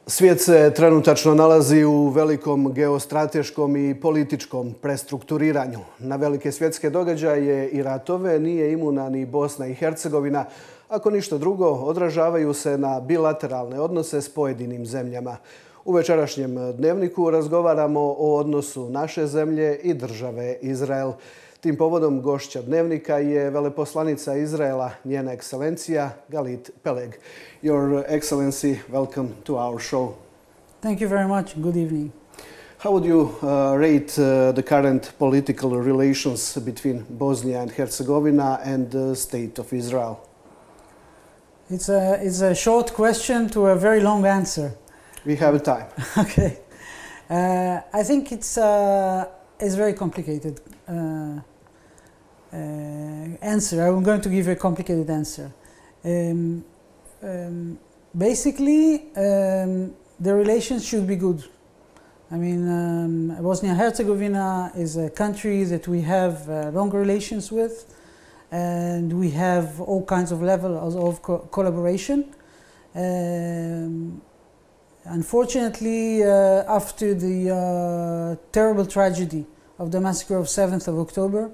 Svijet se trenutačno nalazi u velikom geostrateškom i političkom prestrukturiranju. Na velike svjetske događaje i ratove nije imuna ni Bosna i Hercegovina. Ako ništa drugo, odražavaju se na bilateralne odnose s pojedinim zemljama. U večerašnjem Dnevniku razgovaramo o odnosu naše zemlje i države Izrael. Tim povodom gošća Dnevnika je veleposlanica Izraela, njena ekscelencija Galit Peleg. Your Excellency, welcome to our show. Thank you very much. Good evening. How would you rate the current political relations between Bosnia and Herzegovina and the State of Israel? It's a short question to a very long answer. We have time. Okay. I think it's very complicated answer. I'm going to give a complicated answer. Basically, the relations should be good. I mean, Bosnia-Herzegovina is a country that we have long relations with, and we have all kinds of levels of collaboration. Unfortunately, after the terrible tragedy of the massacre of 7th of October,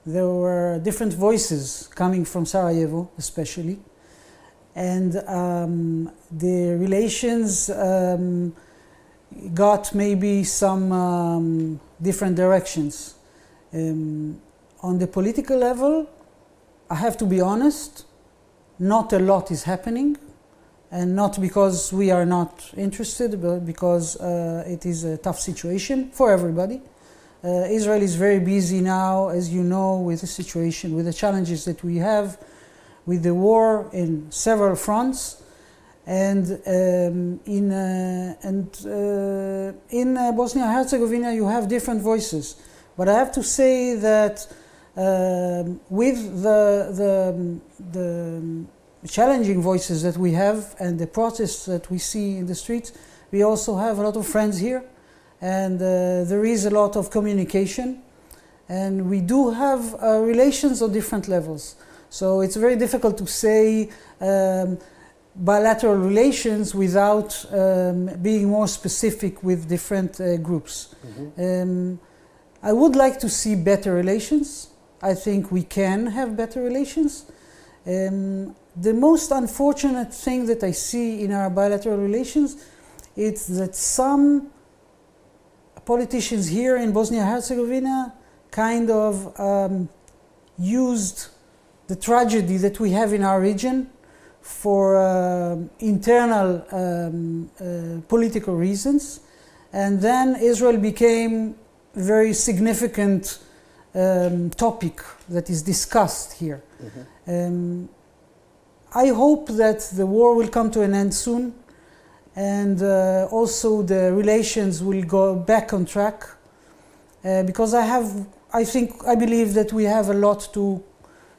there were different voices coming from Sarajevo, especially. And the relations got maybe some different directions. On the political level, I have to be honest, not a lot is happening, and not because we are not interested, but because it is a tough situation for everybody. Israel is very busy now, as you know, with the situation, with the challenges that we have, with the war in several fronts, and in Bosnia-Herzegovina you have different voices. But I have to say that with the challenging voices that we have and the protests that we see in the streets, we also have a lot of friends here, and there is a lot of communication, and we do have relations on different levels. So it's very difficult to say bilateral relations without being more specific with different groups. Mm-hmm. I would like to see better relations. I think we can have better relations. The most unfortunate thing that I see in our bilateral relations is that some politicians here in Bosnia-Herzegovina kind of used the tragedy that we have in our region for internal political reasons, and then Israel became a very significant topic that is discussed here. Mm-hmm. I hope that the war will come to an end soon, and also the relations will go back on track, because I believe that we have a lot to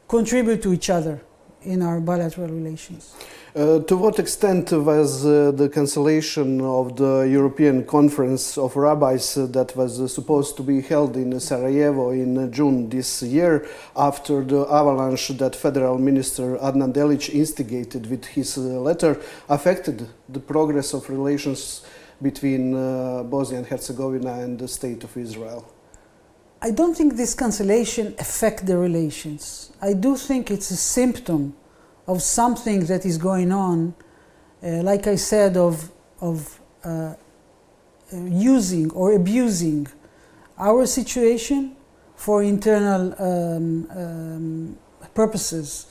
contribute to each other in our bilateral relations. To what extent was the cancellation of the European Conference of Rabbis that was supposed to be held in Sarajevo in June this year, after the avalanche that Federal Minister Adnan Delic instigated with his letter, affected the progress of relations between Bosnia and Herzegovina and the State of Israel? I don't think this cancellation affects the relations. I do think it's a symptom of something that is going on, like I said, of using or abusing our situation for internal purposes.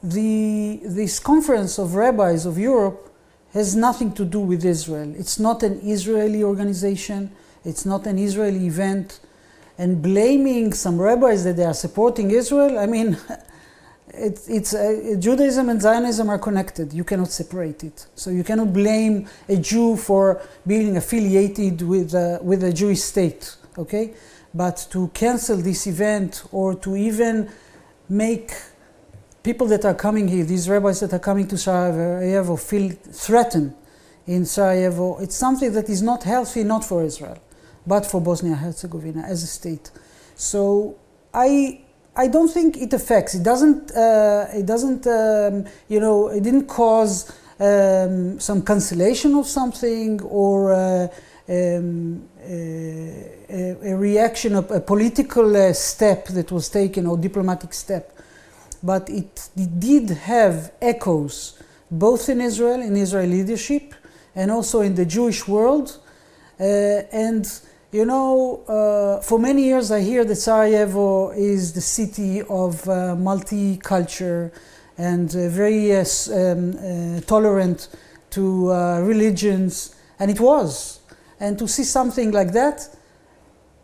This conference of rabbis of Europe has nothing to do with Israel. It's not an Israeli organization. It's not an Israeli event. And blaming some rabbis that they are supporting Israel, I mean, Judaism and Zionism are connected. You cannot separate it. So you cannot blame a Jew for being affiliated with a Jewish state, okay? But to cancel this event, or to even make people that are coming here, these rabbis that are coming to Sarajevo, feel threatened in Sarajevo, it's something that is not healthy, not for Israel, but for Bosnia-Herzegovina as a state. So I don't think it affects. It doesn't. It didn't cause some cancellation of something or a reaction of a political step that was taken or diplomatic step, but it did have echoes both in Israel, in Israeli leadership, and also in the Jewish world. For many years I hear that Sarajevo is the city of multicultural and very tolerant to religions, and it was. And to see something like that,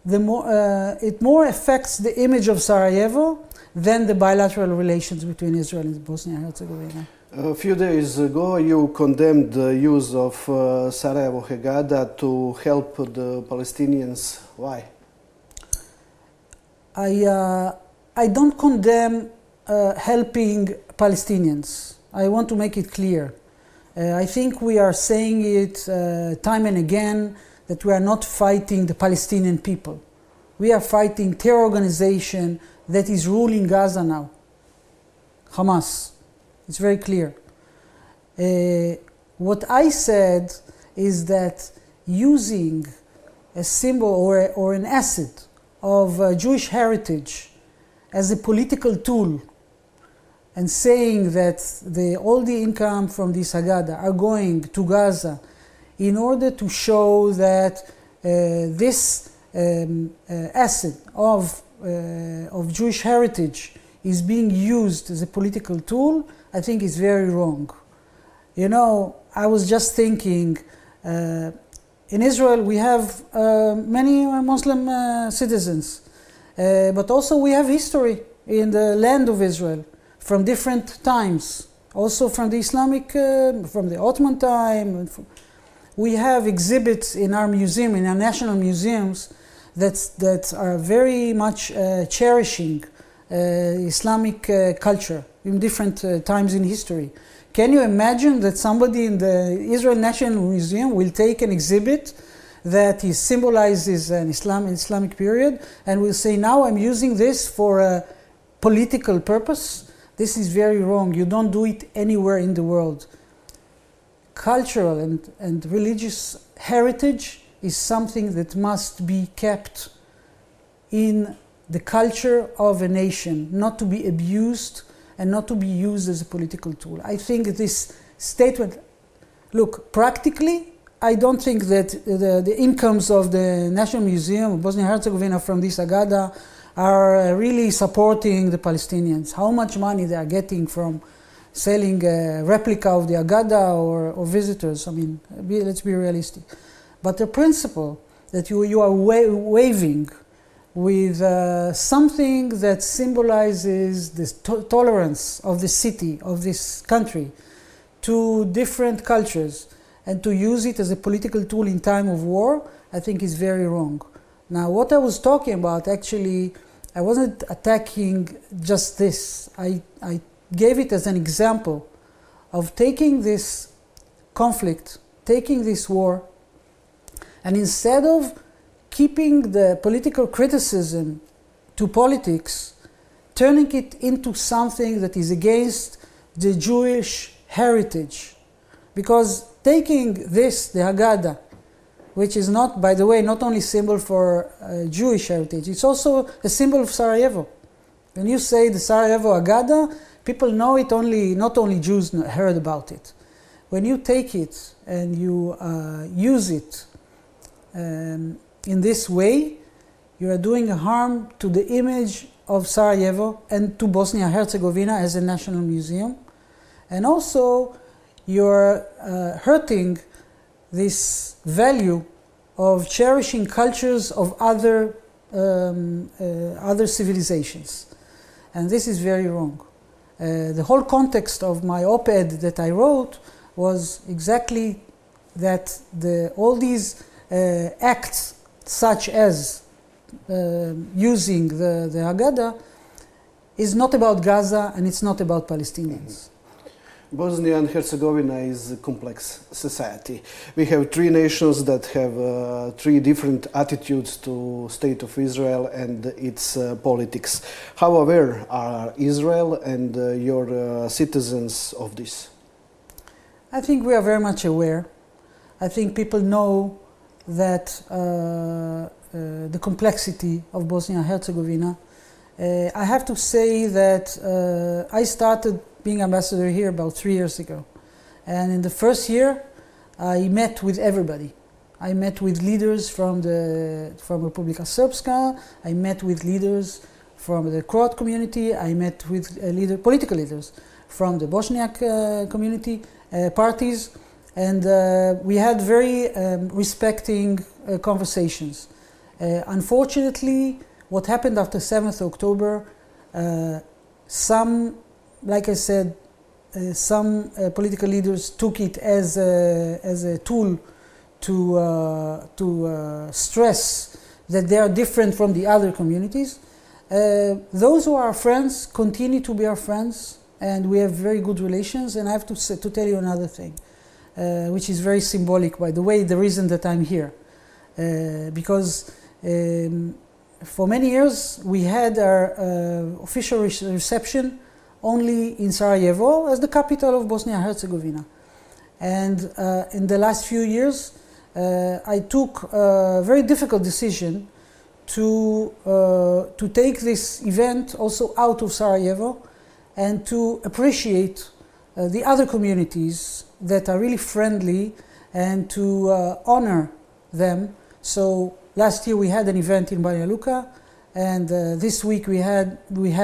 it more affects the image of Sarajevo than the bilateral relations between Israel and Bosnia and Herzegovina. A few days ago, you condemned the use of Sarajevo Haggadah to help the Palestinians. Why? I don't condemn helping Palestinians. I want to make it clear. I think we are saying it time and again that we are not fighting the Palestinian people. We are fighting terror organization that is ruling Gaza now, Hamas. It's very clear. What I said is that using a symbol or an asset of Jewish heritage as a political tool and saying that all the income from this Haggadah are going to Gaza in order to show that this asset of Jewish heritage is being used as a political tool, I think is very wrong. I was just thinking, in Israel we have many Muslim citizens, but also we have history in the land of Israel from different times, also from the Islamic, from the Ottoman time. We have exhibits in our museum, in our national museums, that are very much cherishing Islamic culture in different times in history. Can you imagine that somebody in the Israel National Museum will take an exhibit that symbolizes an Islamic period and will say, now I'm using this for a political purpose? This is very wrong. You don't do it anywhere in the world. Cultural and religious heritage is something that must be kept in the culture of a nation, not to be abused and not to be used as a political tool. I think this statement, look, practically, I don't think that the incomes of the National Museum of Bosnia and Herzegovina from this Haggadah are really supporting the Palestinians. How much money they are getting from selling a replica of the Haggadah or visitors? I mean, let's be realistic. But the principle that you are waving with something that symbolizes this tolerance of the city, of this country, to different cultures, and to use it as a political tool in time of war, I think is very wrong. Now, what I was talking about, actually, I wasn't attacking just this. I gave it as an example of taking this conflict, taking this war, and instead of keeping the political criticism to politics, turning it into something that is against the Jewish heritage. Because taking this, the Haggadah, which is not, by the way, not only symbol for Jewish heritage, it's also a symbol of Sarajevo. When you say the Sarajevo Haggadah, people know it only, not only Jews heard about it. When you take it and you use it in this way, you are doing harm to the image of Sarajevo and to Bosnia-Herzegovina as a national museum. And also, you're hurting this value of cherishing cultures of other civilizations. And this is very wrong. The whole context of my op-ed that I wrote was exactly that all these acts, such as using the Haggadah, is not about Gaza and it's not about Palestinians. Bosnia and Herzegovina is a complex society. We have three nations that have three different attitudes to state of Israel and its politics. How aware are Israel and your citizens of this? I think we are very much aware. I think people know that the complexity of Bosnia and Herzegovina. I have to say that I started being ambassador here about 3 years ago. And in the first year, I met with everybody. I met with leaders from Republika Srpska, I met with leaders from the Croat community, I met with political leaders from the Bosniak community, parties, and we had very respecting conversations. Unfortunately, what happened after 7th October, like I said, some political leaders took it as a tool to stress that they are different from the other communities. Those who are our friends continue to be our friends, and we have very good relations. And I have to tell you another thing, which is very symbolic, by the way, the reason that I'm here. Because for many years we had our official reception only in Sarajevo as the capital of Bosnia and Herzegovina. And in the last few years I took a very difficult decision to take this event also out of Sarajevo and to appreciate the other communities that are really friendly and to honor them. So last year we had an event in Banja Luka, and this week we have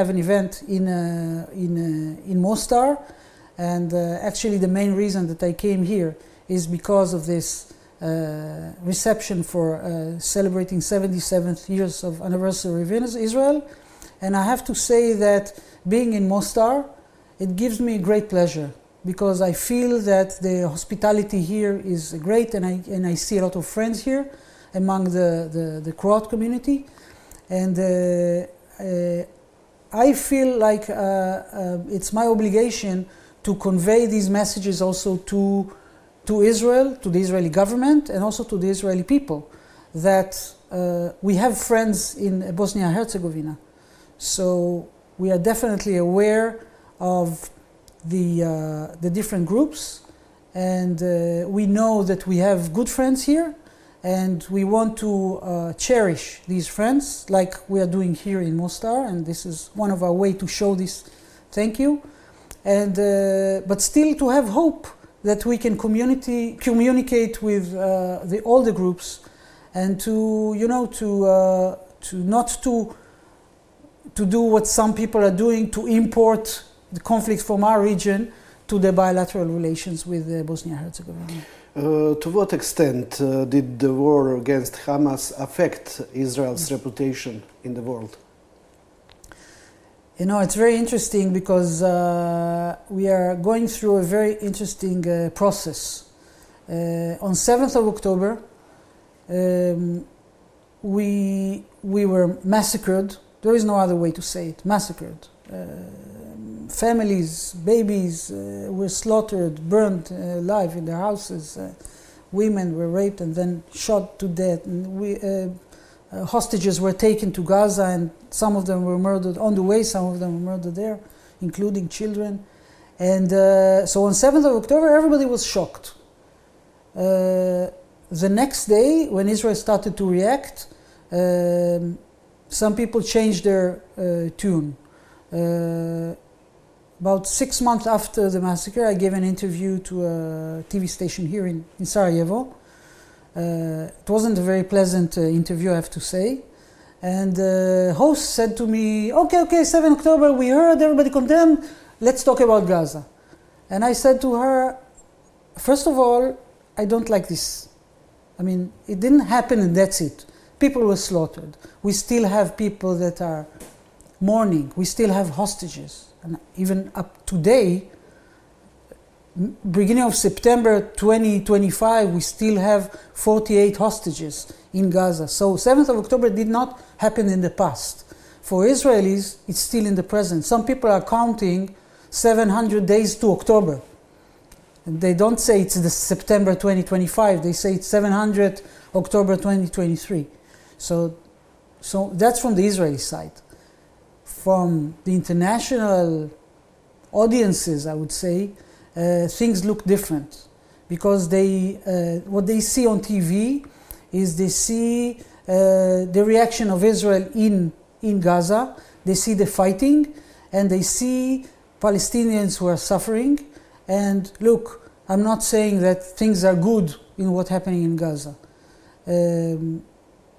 an event in Mostar. And actually the main reason that I came here is because of this reception for celebrating 77th years of anniversary of Israel. And I have to say that being in Mostar, it gives me great pleasure, because I feel that the hospitality here is great, and I see a lot of friends here among the Croat community. And I feel like it's my obligation to convey these messages also to Israel, to the Israeli government, and also to the Israeli people, that we have friends in Bosnia and Herzegovina. So we are definitely aware of the different groups, and we know that we have good friends here, and we want to cherish these friends like we are doing here in Mostar, and this is one of our ways to show this thank you. And but still to have hope that we can communicate with all the groups, and to not to do what some people are doing, to import the conflicts from our region to the bilateral relations with Bosnia and Herzegovina. To what extent did the war against Hamas affect Israel's reputation in the world? You know, it's very interesting, because we are going through a very interesting process. On 7th of October, we were massacred. There is no other way to say it, massacred. Families, babies were slaughtered, burned alive in their houses. Women were raped and then shot to death. And hostages were taken to Gaza, and some of them were murdered on the way, some of them were murdered there, including children. And so on 7th of October, everybody was shocked. The next day, when Israel started to react, some people changed their tune. About 6 months after the massacre, I gave an interview to a TV station here in Sarajevo. It wasn't a very pleasant interview, I have to say. And the host said to me, okay, 7 October, we heard everybody condemned, let's talk about Gaza. And I said to her, first of all, I don't like this. I mean, it didn't happen and that's it. People were slaughtered. We still have people that are mourning. We still have hostages. And even up today, beginning of September 2025, we still have 48 hostages in Gaza. So 7th of October did not happen in the past. For Israelis, it's still in the present. Some people are counting 700 days to October. And they don't say it's the September 2025, they say it's 700 October 2023. So that's from the Israeli side. From the international audiences, I would say, things look different. Because what they see on TV is they see the reaction of Israel in Gaza, they see the fighting, and they see Palestinians who are suffering. And look, I'm not saying that things are good in what's happening in Gaza.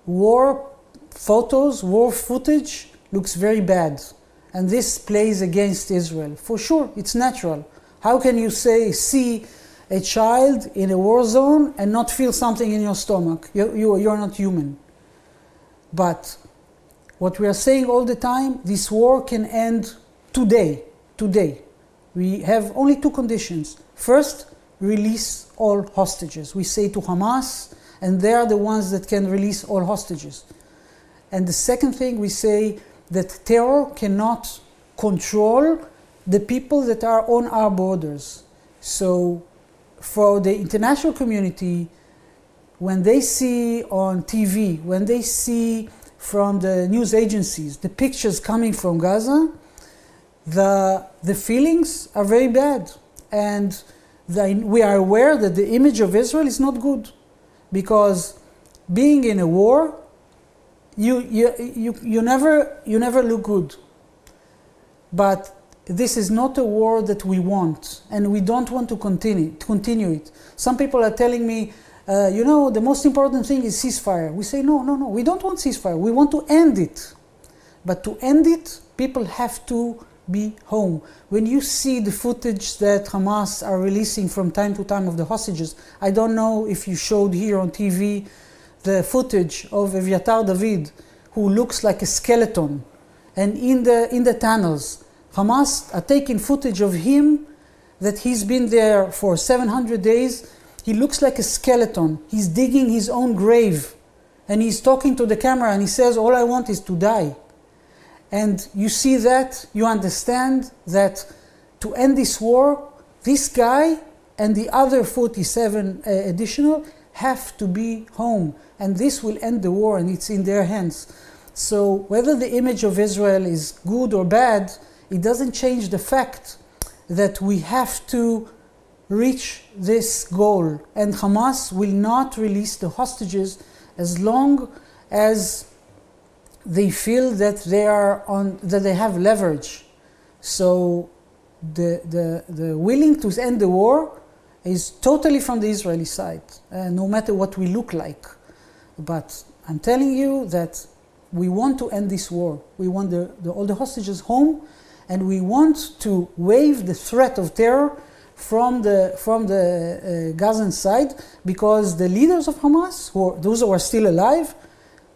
War photos, war footage looks very bad. And this plays against Israel. For sure, it's natural. How can you see a child in a war zone and not feel something in your stomach? You're not human. But what we are saying all the time, this war can end today. Today. We have only two conditions. First, release all hostages. We say to Hamas, and they are the ones that can release all hostages. And the second thing, we say that terror cannot control the people that are on our borders. So for the international community, when they see on TV, when they see from the news agencies, the pictures coming from Gaza, the feelings are very bad. And we are aware that the image of Israel is not good. Because being in a war, you never look good. But this is not a war that we want, and we don't want to continue it. Some people are telling me, the most important thing is ceasefire. We say, no, we don't want ceasefire. We want to end it. But to end it, people have to be home. When you see the footage that Hamas are releasing from time to time of the hostages, I don't know if you showed here on TV the footage of Eviatar David, who looks like a skeleton. And in the tunnels, Hamas are taking footage of him that he's been there for 700 days. He looks like a skeleton. He's digging his own grave. And he's talking to the camera and he says, all I want is to die. And you see that, you understand that to end this war, this guy and the other 47 additional have to be home. And this will end the war, and it's in their hands. So whether the image of Israel is good or bad, it doesn't change the fact that we have to reach this goal. And Hamas will not release the hostages as long as they feel that they have leverage. So the willing to end the war is totally from the Israeli side, no matter what we look like. But I'm telling you that we want to end this war. We want all the hostages home, and we want to waive the threat of terror from the Gazan side, because the leaders of Hamas, those who are still alive,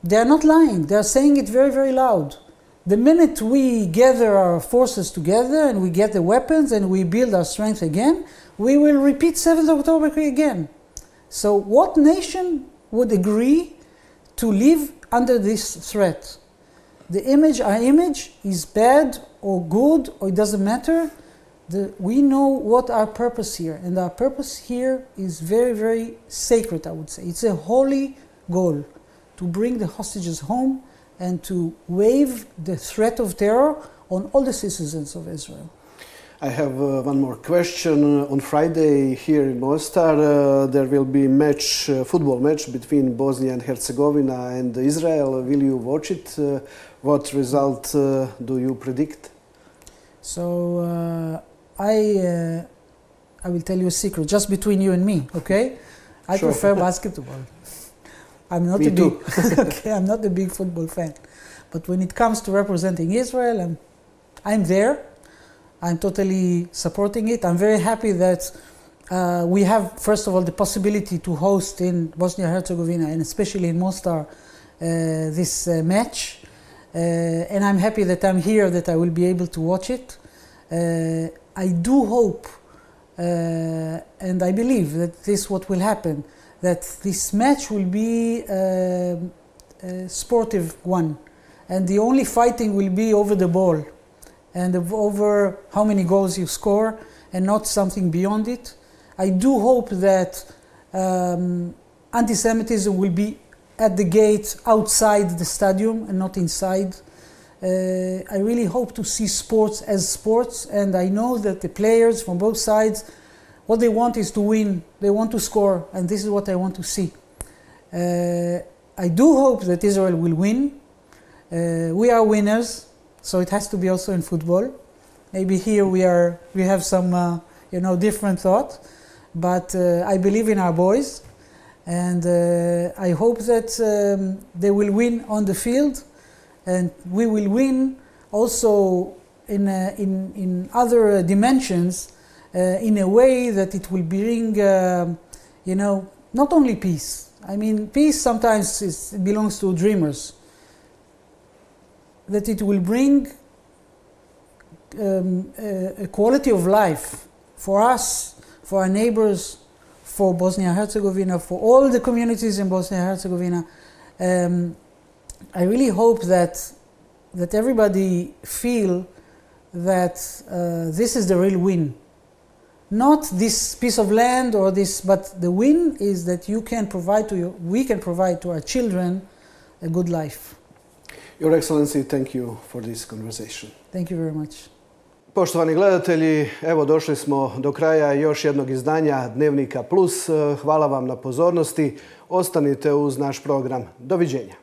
they are not lying. They are saying it very, very loud. The minute we gather our forces together and we get the weapons and we build our strength again, we will repeat 7th October again. So what nation would agree to live under this threat? Our image is bad or good, or it doesn't matter. We know what our purpose here, and our purpose here is very, very sacred, I would say. It's a holy goal, to bring the hostages home and to waive the threat of terror on all the citizens of Israel. I have one more question. On Friday here in Mostar, there will be football match between Bosnia and Herzegovina and Israel. Will you watch it? What result do you predict? So I will tell you a secret, just between you and me, okay? I prefer basketball. I'm not I'm not a big football fan. But when it comes to representing Israel, I'm there. I'm totally supporting it. I'm very happy that we have, first of all, the possibility to host in Bosnia-Herzegovina, and especially in Mostar, this match. And I'm happy that I'm here, that I will be able to watch it. I do hope, and I believe that this is what will happen, that this match will be a sportive one. And the only fighting will be over the ball and over how many goals you score, and not something beyond it. I do hope that anti-Semitism will be at the gate outside the stadium and not inside. I really hope to see sports as sports, and I know that the players from both sides, what they want is to win, they want to score, and this is what I want to see. I do hope that Israel will win. We are winners, so it has to be also in football. Maybe here we have some different thought, but I believe in our boys, and I hope that they will win on the field, and we will win also in other dimensions in a way that it will bring not only peace. I mean, peace sometimes belongs to dreamers. That it will bring a quality of life for us, for our neighbors, for Bosnia-Herzegovina, for all the communities in Bosnia-Herzegovina. I really hope that everybody feel that this is the real win. Not this piece of land or this, but the win is that we can provide to our children a good life. Your Excellency, thank you for this conversation. Thank you very much. Poštovani gledatelji, evo došli smo do kraja još jednog izdanja Dnevnika Plus. Hvala vam na pozornosti. Ostanite uz naš program. Doviđenja.